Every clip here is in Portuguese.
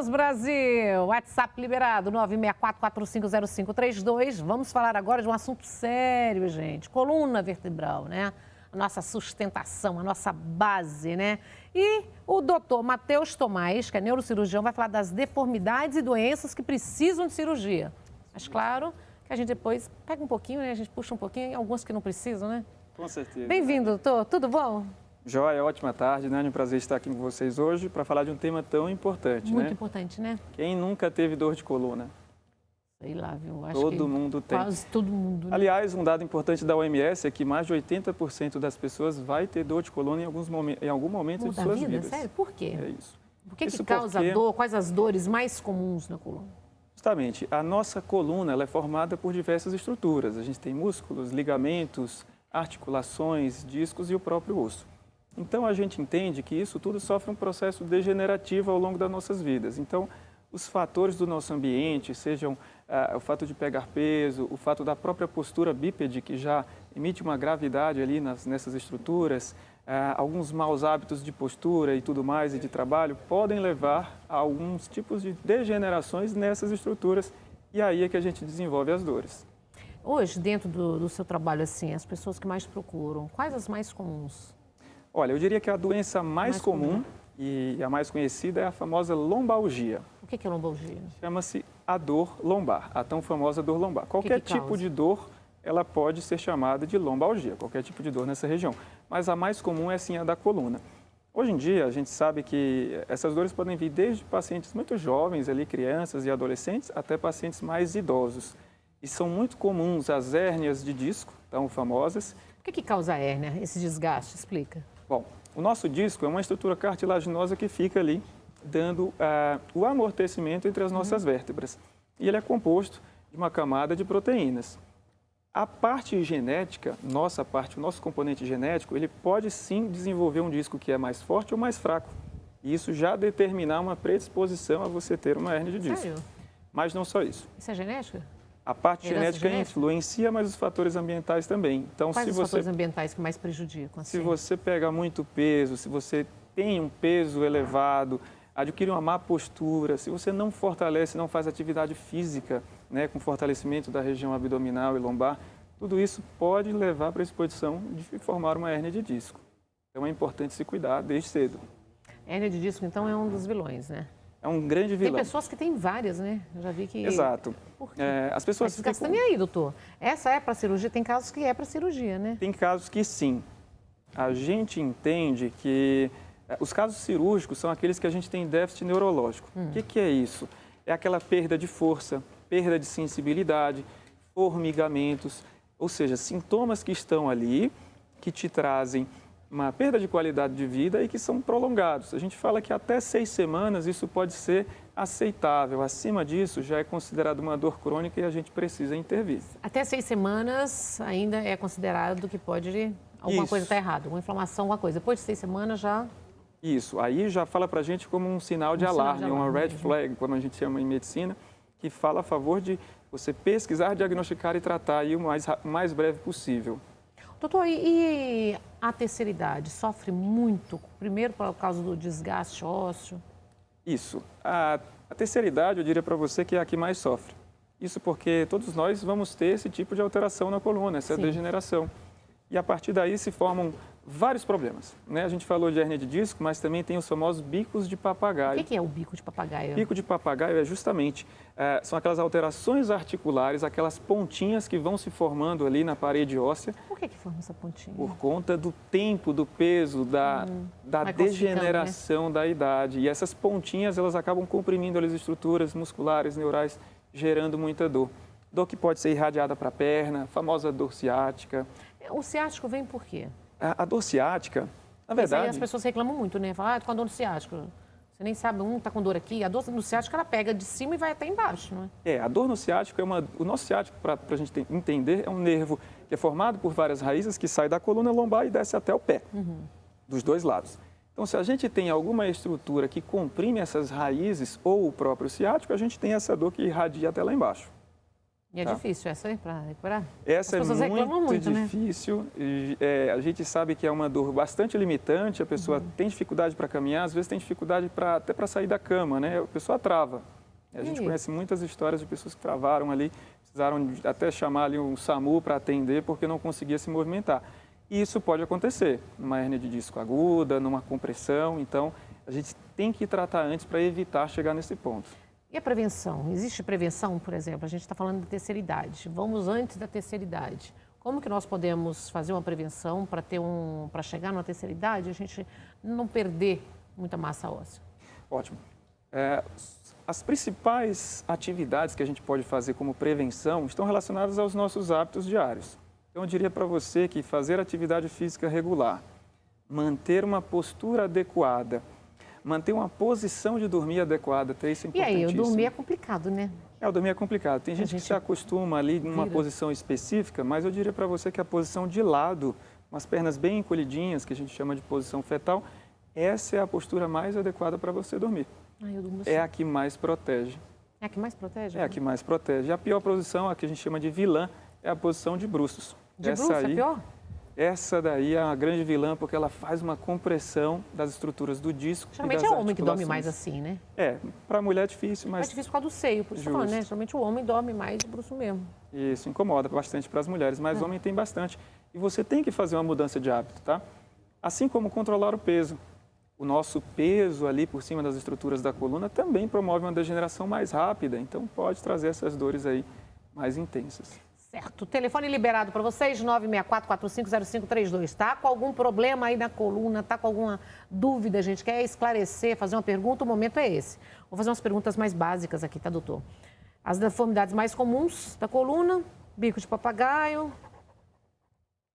Vamos, Brasil! WhatsApp liberado, 964-450532. Vamos falar agora de um assunto sério, gente. Coluna vertebral, né? A nossa sustentação, a nossa base, né? E o doutor Matheus Tomás, que é neurocirurgião, vai falar das deformidades e doenças que precisam de cirurgia. Mas, claro, que a gente depois pega um pouquinho, né? A gente puxa um pouquinho, alguns que não precisam, né? Com certeza. Bem-vindo, doutor. Tudo bom? Joia, ótima tarde, né? É um prazer estar aqui com vocês hoje para falar de um tema tão importante, Muito importante, né? Quem nunca teve dor de coluna? Sei lá, viu? Acho Todo que mundo tem. quase todo mundo. Né? Aliás, um dado importante da OMS é que mais de 80% das pessoas vai ter dor de coluna em algum momento de suas vidas. Sério? Por quê? É isso. Por que Isso causa porque, dor? Quais as dores mais comuns na coluna? Justamente, a nossa coluna ela é formada por diversas estruturas. A gente tem músculos, ligamentos, articulações, discos e o próprio osso. Então, a gente entende que isso tudo sofre um processo degenerativo ao longo das nossas vidas. Então, os fatores do nosso ambiente, sejam o fato de pegar peso, o fato da própria postura bípede, que já emite uma gravidade ali nessas estruturas, alguns maus hábitos de postura e tudo mais, e de trabalho, podem levar a alguns tipos de degenerações nessas estruturas, e aí é que a gente desenvolve as dores. Hoje, dentro do seu trabalho, assim, as pessoas que mais procuram, quais as mais comuns? Olha, eu diria que a doença mais comum e a mais conhecida é a famosa lombalgia. O que é lombalgia? Chama-se a dor lombar, a tão famosa dor lombar. Qualquer tipo de dor, ela pode ser chamada de lombalgia, qualquer tipo de dor nessa região. Mas a mais comum é sim a da coluna. Hoje em dia, a gente sabe que essas dores podem vir desde pacientes muito jovens, ali, crianças e adolescentes, até pacientes mais idosos. E são muito comuns as hérnias de disco, tão famosas. O que causa a hérnia, esse desgaste? Explica. Bom, o nosso disco é uma estrutura cartilaginosa que fica ali dando o amortecimento entre as nossas vértebras. E ele é composto de uma camada de proteínas. A parte genética, o nosso componente genético, ele pode sim desenvolver um disco que é mais forte ou mais fraco. E isso já determinar uma predisposição a você ter uma hérnia de disco. Sério? Mas não só isso. Isso é genética? A parte genética influencia, mas os fatores ambientais também. Então, quais os fatores ambientais que mais prejudicam? Se você pega muito peso, se você tem um peso elevado, adquire uma má postura, se você não fortalece, não faz atividade física, né, com fortalecimento da região abdominal e lombar, tudo isso pode levar à predisposição de formar uma hérnia de disco. Então, é importante se cuidar desde cedo. Hérnia de disco, então, é um dos vilões, né? É um grande vilão. Tem pessoas que têm várias, né? Eu já vi que... Exato. Por quê? As pessoas Mas gasta nem aí, doutor. Essa é para cirurgia? Tem casos que é para cirurgia, né? Tem casos que sim. A gente entende que os casos cirúrgicos são aqueles que a gente tem déficit neurológico. O que é isso? É aquela perda de força, perda de sensibilidade, formigamentos, ou seja, sintomas que estão ali, que te trazem uma perda de qualidade de vida e que são prolongados. A gente fala que até 6 semanas isso pode ser aceitável. Acima disso já é considerado uma dor crônica e a gente precisa intervir. Até 6 semanas ainda é considerado que pode... Alguma coisa está errada, uma inflamação, alguma coisa. Depois de 6 semanas já... Isso, aí já fala para a gente como um sinal de alarme, uma red flag, como a gente chama em medicina, que fala a favor de você pesquisar, diagnosticar e tratar aí o mais breve possível. Doutor, e a terceira idade sofre muito, primeiro por causa do desgaste ósseo? Isso. A terceira idade, eu diria para você que é a que mais sofre. Isso porque todos nós vamos ter esse tipo de alteração na coluna, essa degeneração. E a partir daí se formam vários problemas, né? A gente falou de hérnia de disco, mas também tem os famosos bicos de papagaio. O que é o bico de papagaio? Bico de papagaio é justamente, são aquelas alterações articulares, aquelas pontinhas que vão se formando ali na parede óssea. Por que forma essa pontinha? Por conta do tempo, do peso, da degeneração, né, da idade. E essas pontinhas, elas acabam comprimindo as estruturas musculares, neurais, gerando muita dor. Dor que pode ser irradiada para a perna, a famosa dor ciática. O ciático vem por quê? A dor ciática, na verdade... Isso aí as pessoas reclamam muito, né? Falam, tô com a dor no ciático. Você nem sabe, tá com dor aqui. A dor no ciático, ela pega de cima e vai até embaixo, não é? A dor no ciático o nosso ciático, para a gente entender, é um nervo que é formado por várias raízes que sai da coluna lombar e desce até o pé, dos dois lados. Então, se a gente tem alguma estrutura que comprime essas raízes ou o próprio ciático, a gente tem essa dor que irradia até lá embaixo. E é difícil essa, hein, para recuperar? Essa As pessoas é reclamam muito, né? difícil. A gente sabe que é uma dor bastante limitante, a pessoa tem dificuldade para caminhar, às vezes tem dificuldade até para sair da cama, né? A pessoa trava. A gente conhece muitas histórias de pessoas que travaram ali, precisaram até chamar ali um SAMU para atender porque não conseguia se movimentar. E isso pode acontecer numa hérnia de disco aguda, numa compressão, então a gente tem que tratar antes para evitar chegar nesse ponto. E a prevenção? Existe prevenção, por exemplo? A gente está falando da terceira idade. Vamos antes da terceira idade. Como que nós podemos fazer uma prevenção para chegar na terceira idade e a gente não perder muita massa óssea? Ótimo. As principais atividades que a gente pode fazer como prevenção estão relacionadas aos nossos hábitos diários. Então, eu diria para você que fazer atividade física regular, manter uma postura adequada, manter uma posição de dormir adequada, isso é importantíssimo. E aí, o dormir é complicado, né? O dormir é complicado. Tem gente que se acostuma ali numa posição específica, mas eu diria para você que a posição de lado, com as pernas bem encolhidinhas, que a gente chama de posição fetal, essa é a postura mais adequada para você dormir. Eu durmo assim. É a que mais protege. É a que mais protege? É a que mais protege. A pior posição, a que a gente chama de vilã, é a posição de bruços. De bruços é pior? Essa daí é a grande vilã porque ela faz uma compressão das estruturas do disco. Geralmente é o homem que dorme mais assim, né? Para a mulher é difícil, mas... É difícil por causa do seio, por isso eu tô falando, né? Geralmente o homem dorme mais de bruço mesmo. Isso, incomoda bastante para as mulheres, mas o homem tem bastante. E você tem que fazer uma mudança de hábito, tá? Assim como controlar o peso. O nosso peso ali por cima das estruturas da coluna também promove uma degeneração mais rápida, então pode trazer essas dores aí mais intensas. Certo. Telefone liberado para vocês, 964-450532, tá? Com algum problema aí na coluna, tá com alguma dúvida, a gente quer esclarecer, fazer uma pergunta, o momento é esse. Vou fazer umas perguntas mais básicas aqui, tá, doutor? As deformidades mais comuns da coluna, bico de papagaio,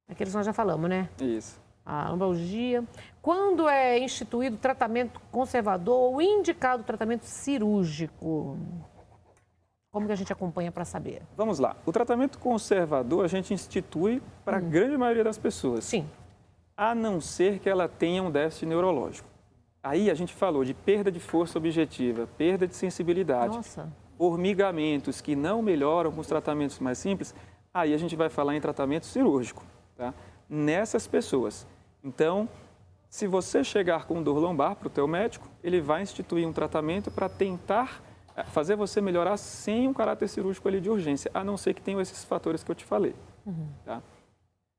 aqueles nós já falamos, né? Isso. A lombalgia. Quando é instituído tratamento conservador ou indicado tratamento cirúrgico? Como que a gente acompanha para saber? Vamos lá. O tratamento conservador a gente institui para a grande maioria das pessoas. Sim. A não ser que ela tenha um déficit neurológico. Aí a gente falou de perda de força objetiva, perda de sensibilidade, formigamentos que não melhoram com os tratamentos mais simples, aí a gente vai falar em tratamento cirúrgico, tá? Nessas pessoas. Então, se você chegar com dor lombar para o teu médico, ele vai instituir um tratamento para tentar fazer você melhorar sem um caráter cirúrgico ali de urgência, a não ser que tenham esses fatores que eu te falei. Tá?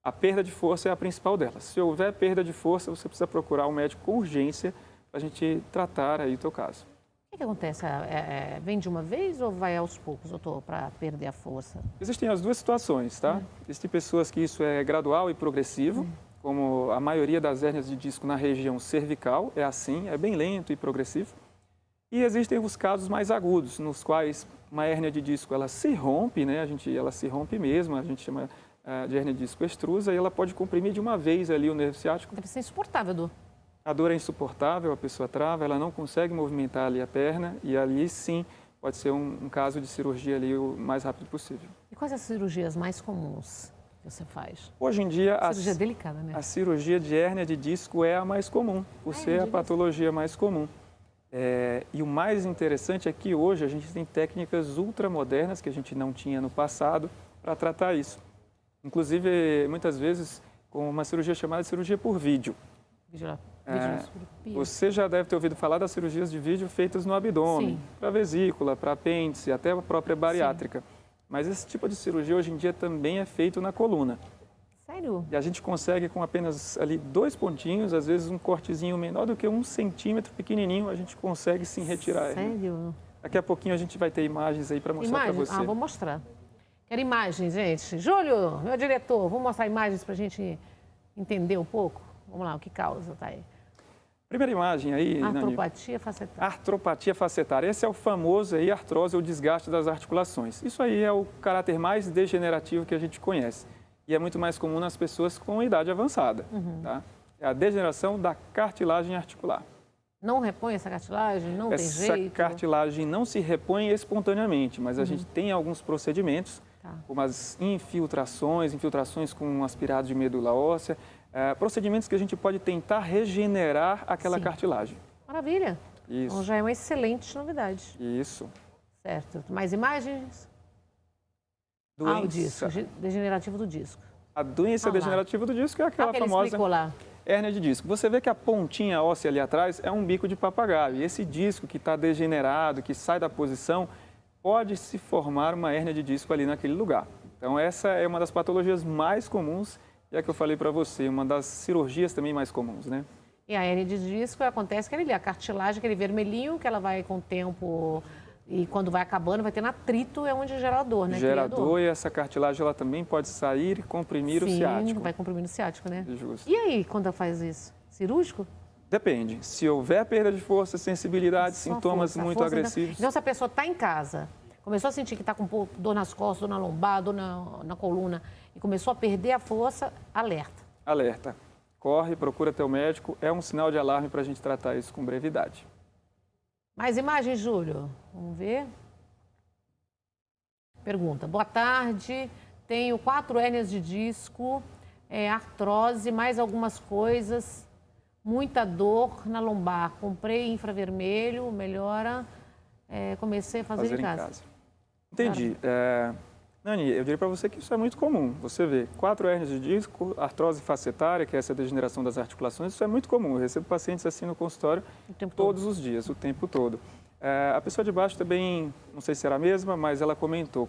A perda de força é a principal delas. Se houver perda de força, você precisa procurar um médico com urgência para a gente tratar aí o teu caso. O que acontece? Vem de uma vez ou vai aos poucos, doutor, para perder a força? Existem as duas situações, tá? Existem pessoas que isso é gradual e progressivo, como a maioria das hérnias de disco na região cervical, é assim, é bem lento e progressivo. E existem os casos mais agudos, nos quais uma hérnia de disco ela se rompe, né? Ela se rompe mesmo, a gente chama de hérnia de disco extrusa, e ela pode comprimir de uma vez ali o nervo ciático. Deve ser insuportável, dor. A dor é insuportável, a pessoa trava, ela não consegue movimentar ali a perna, e ali sim pode ser um caso de cirurgia ali o mais rápido possível. E quais as cirurgias mais comuns que você faz? Hoje em dia, cirurgia delicada, né? A cirurgia de hérnia de disco é a mais comum, por ser a patologia mais comum. E o mais interessante é que hoje a gente tem técnicas ultramodernas que a gente não tinha no passado para tratar isso. Inclusive, muitas vezes, com uma cirurgia chamada de cirurgia por vídeo. Você já deve ter ouvido falar das cirurgias de vídeo feitas no abdômen, para vesícula, para apêndice, até a própria bariátrica. Mas esse tipo de cirurgia hoje em dia também é feito na coluna. Sério? E a gente consegue com apenas ali 2 pontinhos, às vezes um cortezinho menor do que 1 centímetro, pequenininho, a gente consegue sim retirar. Sério? Daqui a pouquinho a gente vai ter imagens aí para mostrar para você. Vou mostrar. Quero imagens, gente. Júlio, meu diretor, vamos mostrar imagens para a gente entender um pouco? Vamos lá, o que causa, tá aí. Primeira imagem aí, artropatia facetária. Artropatia facetária. Esse é o famoso aí, artrose ou desgaste das articulações. Isso aí é o caráter mais degenerativo que a gente conhece. E é muito mais comum nas pessoas com idade avançada. Tá? É a degeneração da cartilagem articular. Não repõe essa cartilagem? Não tem jeito? Essa cartilagem não se repõe espontaneamente, mas a gente tem alguns procedimentos, como as infiltrações com aspirado de medula óssea, procedimentos que a gente pode tentar regenerar aquela cartilagem. Maravilha. Isso. Então já é uma excelente novidade. Isso. Certo. Mais imagens? O disco, degenerativo do disco. A doença degenerativa do disco é aquela famosa hérnia de disco. Você vê que a pontinha óssea ali atrás é um bico de papagaio. E esse disco que está degenerado, que sai da posição, pode se formar uma hérnia de disco ali naquele lugar. Então, essa é uma das patologias mais comuns e é a que eu falei para você, uma das cirurgias também mais comuns, né? E a hérnia de disco acontece que a cartilagem, aquele vermelhinho, que ela vai com o tempo e quando vai acabando, vai ter atrito, é onde gera dor, né? Gera dor e essa cartilagem ela também pode sair e comprimir o ciático. Vai comprimir o ciático, né? Justo. E aí, quando ela faz isso? Cirúrgico? Depende. Se houver perda de força, sensibilidade, sintomas muito agressivos. Então, se a pessoa está em casa, começou a sentir que está com dor nas costas, dor na lombar, dor na coluna, e começou a perder a força, alerta. Alerta. Corre, procura teu médico. É um sinal de alarme para a gente tratar isso com brevidade. Mais imagens, Júlio? Vamos ver. Pergunta. Boa tarde. Tenho 4 hérnias de disco, artrose, mais algumas coisas. Muita dor na lombar. Comprei infravermelho, melhora. Comecei a fazer em casa. Entendi. Nani, eu diria para você que isso é muito comum. Você vê 4 hérnias de disco, artrose facetária, que é essa degeneração das articulações, isso é muito comum. Eu recebo pacientes assim no consultório todos os dias, o tempo todo. A pessoa de baixo também, não sei se era a mesma, mas ela comentou.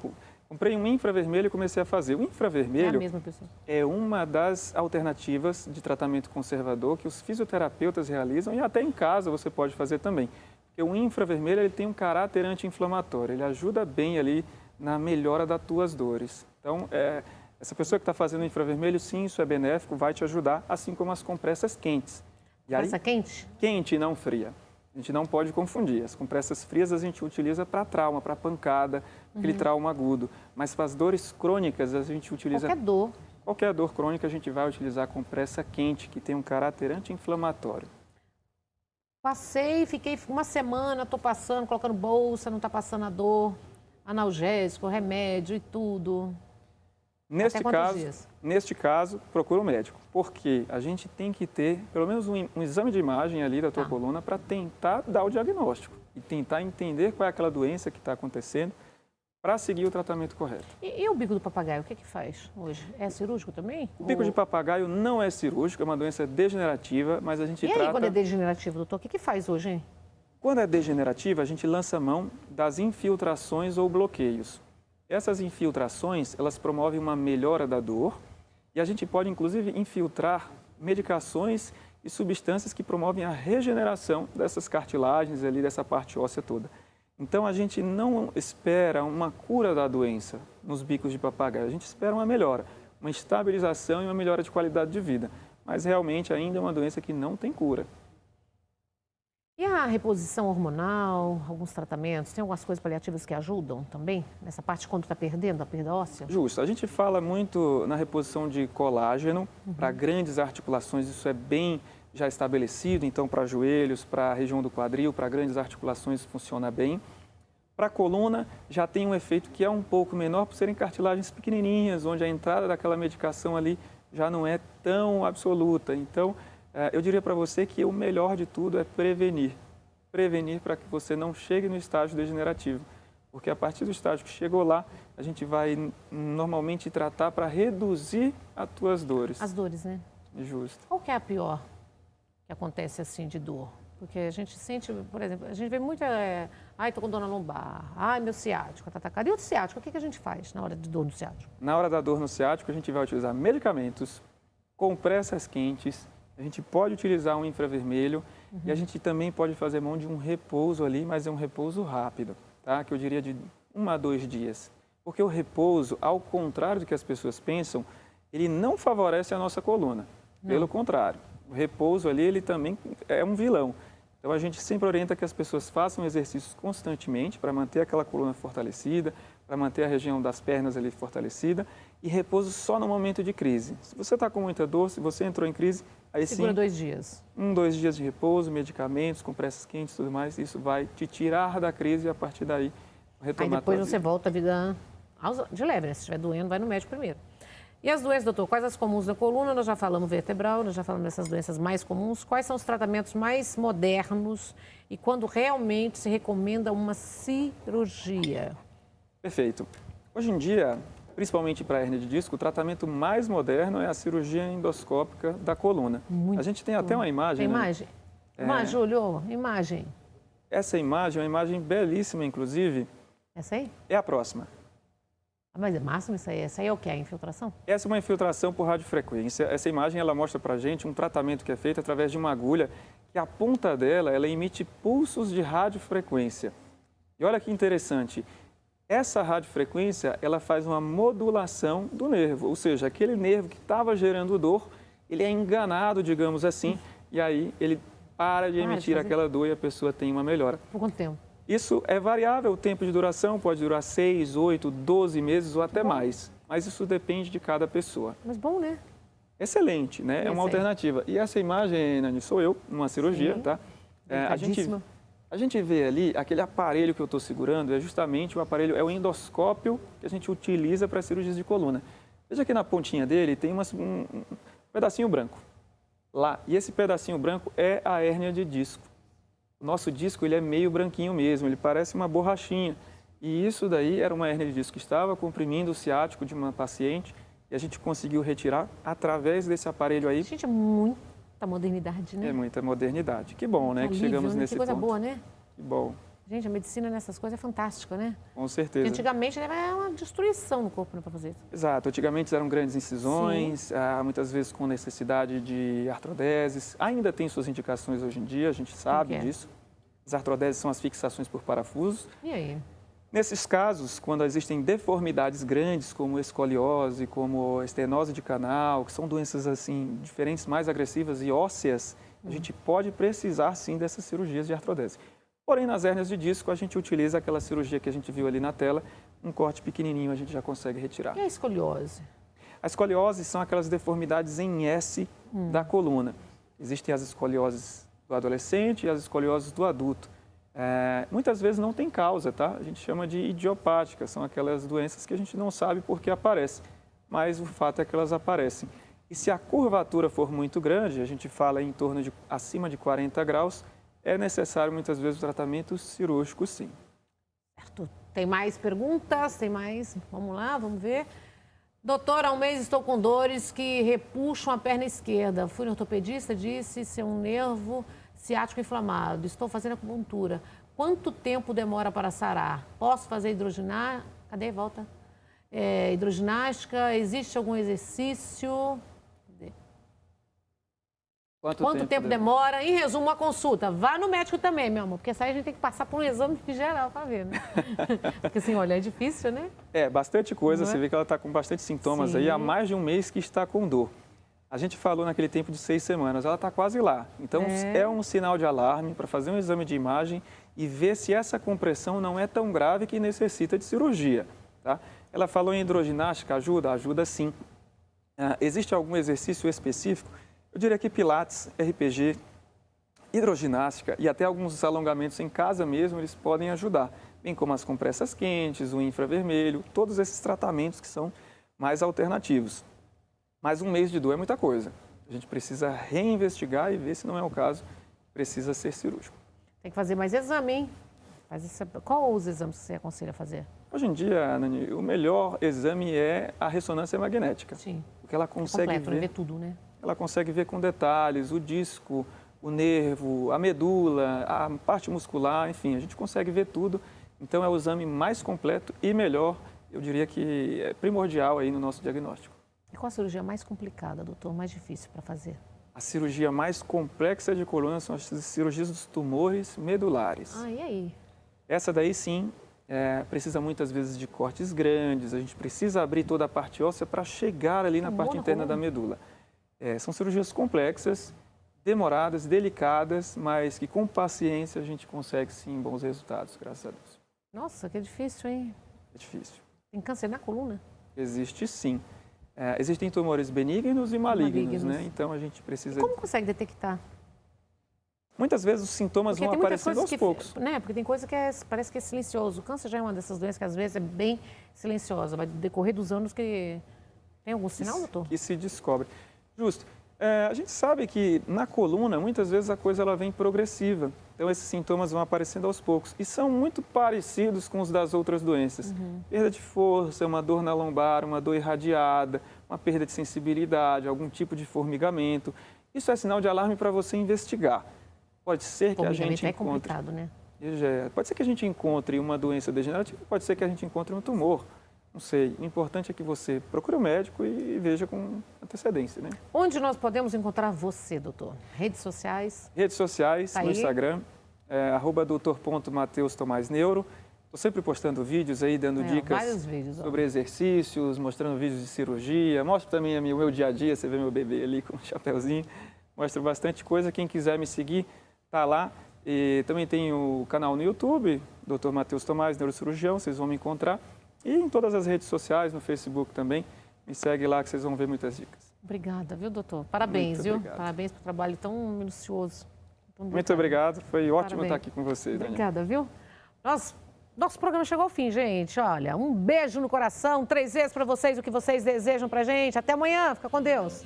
Comprei um infravermelho e comecei a fazer. O infravermelho é a mesma pessoa. É uma das alternativas de tratamento conservador que os fisioterapeutas realizam e até em casa você pode fazer também. Porque o infravermelho ele tem um caráter anti-inflamatório, ele ajuda bem ali na melhora das tuas dores. Então, essa pessoa que está fazendo infravermelho, sim, isso é benéfico, vai te ajudar, assim como as compressas quentes. Compressa quente? Quente e não fria. A gente não pode confundir. As compressas frias a gente utiliza para trauma, para pancada, aquele trauma agudo. Mas para as dores crônicas a gente utiliza... Qualquer dor crônica a gente vai utilizar a compressa quente, que tem um caráter anti-inflamatório. Passei, fiquei uma semana, estou passando, colocando bolsa, não está passando a dor, analgésico, remédio e tudo. Neste caso, procura um médico, porque a gente tem que ter pelo menos um exame de imagem ali da tua coluna para tentar dar o diagnóstico e tentar entender qual é aquela doença que está acontecendo para seguir o tratamento correto. E o bico do papagaio, o que faz hoje? É cirúrgico também? O bico de papagaio não é cirúrgico, é uma doença degenerativa, mas a gente trata... E aí, quando é degenerativo, doutor, o que faz hoje, hein? Quando é degenerativa, a gente lança mão das infiltrações ou bloqueios. Essas infiltrações, elas promovem uma melhora da dor e a gente pode, inclusive, infiltrar medicações e substâncias que promovem a regeneração dessas cartilagens ali, dessa parte óssea toda. Então, a gente não espera uma cura da doença nos bicos de papagaio, a gente espera uma melhora, uma estabilização e uma melhora de qualidade de vida. Mas, realmente, ainda é uma doença que não tem cura. E a reposição hormonal, alguns tratamentos, tem algumas coisas paliativas que ajudam também nessa parte quando está perdendo, a perda óssea? Justo. A gente fala muito na reposição de colágeno para grandes articulações, isso é bem já estabelecido, então para joelhos, para a região do quadril, para grandes articulações funciona bem. Para a coluna já tem um efeito que é um pouco menor por serem cartilagens pequenininhas, onde a entrada daquela medicação ali já não é tão absoluta. Então, eu diria para você que o melhor de tudo é prevenir. Prevenir para que você não chegue no estágio degenerativo. Porque a partir do estágio que chegou lá, a gente vai normalmente tratar para reduzir as tuas dores. As dores, né? Justo. Qual que é a pior que acontece assim de dor? Porque a gente sente, por exemplo, a gente vê muito, ai, tô com dor na lombar, ai, meu ciático, tá atacado. E o ciático, o que a gente faz na hora de dor no ciático? Na hora da dor no ciático, a gente vai utilizar medicamentos, compressas quentes, a gente pode utilizar um infravermelho e a gente também pode fazer mão de um repouso ali, mas é um repouso rápido, tá? Que eu diria de 1 a 2 dias. Porque o repouso, ao contrário do que as pessoas pensam, ele não favorece a nossa coluna. Pelo contrário, o repouso ali, ele também é um vilão. Então, a gente sempre orienta que as pessoas façam exercícios constantemente para manter aquela coluna fortalecida, para manter a região das pernas ali fortalecida e repouso só no momento de crise. Se você está com muita dor, se você entrou em crise, aí segura sim... 2 dias. 2 dias de repouso, medicamentos, compressas quentes e tudo mais, isso vai te tirar da crise e a partir daí retomar. Aí depois você volta à vida de leve, né? Se estiver doendo, vai no médico primeiro. E as doenças, doutor, quais as comuns da coluna? Nós já falamos vertebral, nós já falamos dessas doenças mais comuns. Quais são os tratamentos mais modernos e quando realmente se recomenda uma cirurgia? Perfeito. Hoje em dia, principalmente para a hérnia de disco, o tratamento mais moderno é a cirurgia endoscópica da coluna. Muito. A gente tem até uma imagem. Tem né? imagem? Imagem, Júlio, imagem. Essa imagem é uma imagem belíssima, inclusive. Essa aí? É a próxima. Mas é máximo isso aí? Essa aí é o quê? A infiltração? Essa é uma infiltração por radiofrequência. Essa imagem ela mostra para a gente um tratamento que é feito através de uma agulha que a ponta dela ela emite pulsos de radiofrequência. E olha que interessante, essa radiofrequência ela faz uma modulação do nervo, ou seja, aquele nervo que estava gerando dor, ele é enganado, digamos assim, e aí ele para de emitir aquela dor e a pessoa tem uma melhora. Por quanto tempo? Isso é variável, o tempo de duração pode durar 6, 8, 12 meses ou até mais, mas isso depende de cada pessoa. Mas bom, né? Excelente, né? É uma alternativa. E essa imagem, Nani, sou eu, numa cirurgia, Sim. tá? A gente vê ali, aquele aparelho que eu estou segurando, é justamente o aparelho, é o endoscópio que a gente utiliza para cirurgias de coluna. Veja que na pontinha dele tem um pedacinho branco, lá. E esse pedacinho branco é a hérnia de disco. O nosso disco, ele é meio branquinho mesmo, ele parece uma borrachinha. E isso daí era uma hérnia de disco que estava comprimindo o ciático de uma paciente e a gente conseguiu retirar através desse aparelho aí. Gente, é muita modernidade, né? É muita modernidade. Que bom, né? Que chegamos nesse ponto. Que coisa boa, né? Que bom. Gente, a medicina nessas coisas é fantástica, né? Com certeza. Porque antigamente era uma destruição no corpo, né, para fazer isso. Exato. Antigamente eram grandes incisões, muitas vezes com necessidade de artrodeses. Ainda tem suas indicações hoje em dia, a gente sabe disso. As artrodeses são as fixações por parafusos. E aí? Nesses casos, quando existem deformidades grandes, como escoliose, como estenose de canal, que são doenças assim diferentes, mais agressivas e ósseas, a gente pode precisar sim dessas cirurgias de artrodese. Porém, nas hérnias de disco, a gente utiliza aquela cirurgia que a gente viu ali na tela, um corte pequenininho a gente já consegue retirar. E a escoliose? A escoliose são aquelas deformidades em S da coluna. Existem as escolioses do adolescente e as escolioses do adulto. Muitas vezes não tem causa, tá? A gente chama de idiopática, são aquelas doenças que a gente não sabe por que aparecem, mas o fato é que elas aparecem. E se a curvatura for muito grande, a gente fala em torno de acima de 40 graus, é necessário muitas vezes o tratamento cirúrgico, sim. Certo. Tem mais perguntas? Tem mais? Vamos lá, vamos ver. Doutor, há um mês estou com dores que repuxam a perna esquerda. Fui no ortopedista, disse ser um nervo ciático inflamado. Estou fazendo acupuntura. Quanto tempo demora para sarar? Posso fazer hidroginástica? Cadê? Volta. Hidroginástica? Existe algum exercício? Quanto tempo demora? Em resumo, uma consulta. Vá no médico também, meu amor, porque essa aí a gente tem que passar por um exame geral para ver, né? Porque assim, olha, é difícil, né? Bastante coisa. Você vê que ela está com bastante sintomas aí há mais de um mês que está com dor. A gente falou naquele tempo de 6 semanas, ela está quase lá. Então, é um sinal de alarme para fazer um exame de imagem e ver se essa compressão não é tão grave que necessita de cirurgia, tá? Ela falou em hidroginástica, ajuda sim. Existe algum exercício específico? Eu diria que pilates, RPG, hidroginástica e até alguns alongamentos em casa mesmo, eles podem ajudar. Bem como as compressas quentes, o infravermelho, todos esses tratamentos que são mais alternativos. Mas um mês de dor é muita coisa. A gente precisa reinvestigar e ver se não é o caso, precisa ser cirúrgico. Tem que fazer mais exame, hein? Qual os exames que você aconselha a fazer? Hoje em dia, Nani, o melhor exame é a ressonância magnética. Sim. Porque ela consegue ver tudo, né? Ela consegue ver com detalhes o disco, o nervo, a medula, a parte muscular, enfim, a gente consegue ver tudo. Então, é o exame mais completo e melhor, eu diria que é primordial aí no nosso diagnóstico. E qual a cirurgia mais complicada, doutor, mais difícil para fazer? A cirurgia mais complexa de coluna são as cirurgias dos tumores medulares. E aí? Essa daí, sim, precisa muitas vezes de cortes grandes, a gente precisa abrir toda a parte óssea para chegar ali na parte interna da medula. São cirurgias complexas, demoradas, delicadas, mas que com paciência a gente consegue, sim, bons resultados, graças a Deus. Nossa, que difícil, hein? É difícil. Tem câncer na coluna? Existe, sim. Existem tumores benignos e malignos, né? Então, a gente precisa... E como consegue detectar? Muitas vezes os sintomas vão aparecendo aos poucos. Porque tem coisa que parece que é silencioso. O câncer já é uma dessas doenças que às vezes é bem silenciosa. Vai decorrer dos anos que... Tem algum sinal, doutor? Que se descobre. Justo. A gente sabe que na coluna, muitas vezes a coisa ela vem progressiva. Então, esses sintomas vão aparecendo aos poucos. E são muito parecidos com os das outras doenças. Perda de força, uma dor na lombar, uma dor irradiada, uma perda de sensibilidade, algum tipo de formigamento. Isso é sinal de alarme para você investigar. Pode ser que a gente é encontre... complicado, né? Pode ser que a gente encontre uma doença degenerativa, pode ser que a gente encontre um tumor. Não sei. O importante é que você procure o médico e veja com antecedência, né? Onde nós podemos encontrar você, doutor? Redes sociais? Redes sociais, Tá no aí? Instagram, @doutor.mateus_Tomás_neuro. Estou sempre postando vídeos aí, dando dicas vários vídeos, sobre exercícios, mostrando vídeos de cirurgia. Mostro também o meu dia a dia, você vê meu bebê ali com um chapeuzinho. Mostro bastante coisa. Quem quiser me seguir, tá lá. E também tem o canal no YouTube, Dr. Mateus Tomás, neurocirurgião, vocês vão me encontrar. E em todas as redes sociais, no Facebook também. Me segue lá que vocês vão ver muitas dicas. Obrigada, viu, doutor? Parabéns, Muito viu? obrigado. Parabéns pelo trabalho tão minucioso. Muito obrigado, foi ótimo Parabéns. estar aqui com vocês, Daniel. Obrigada, viu? Nosso programa chegou ao fim, gente. Olha, um beijo no coração, 3 vezes para vocês o que vocês desejam pra gente. Até amanhã, fica com Deus.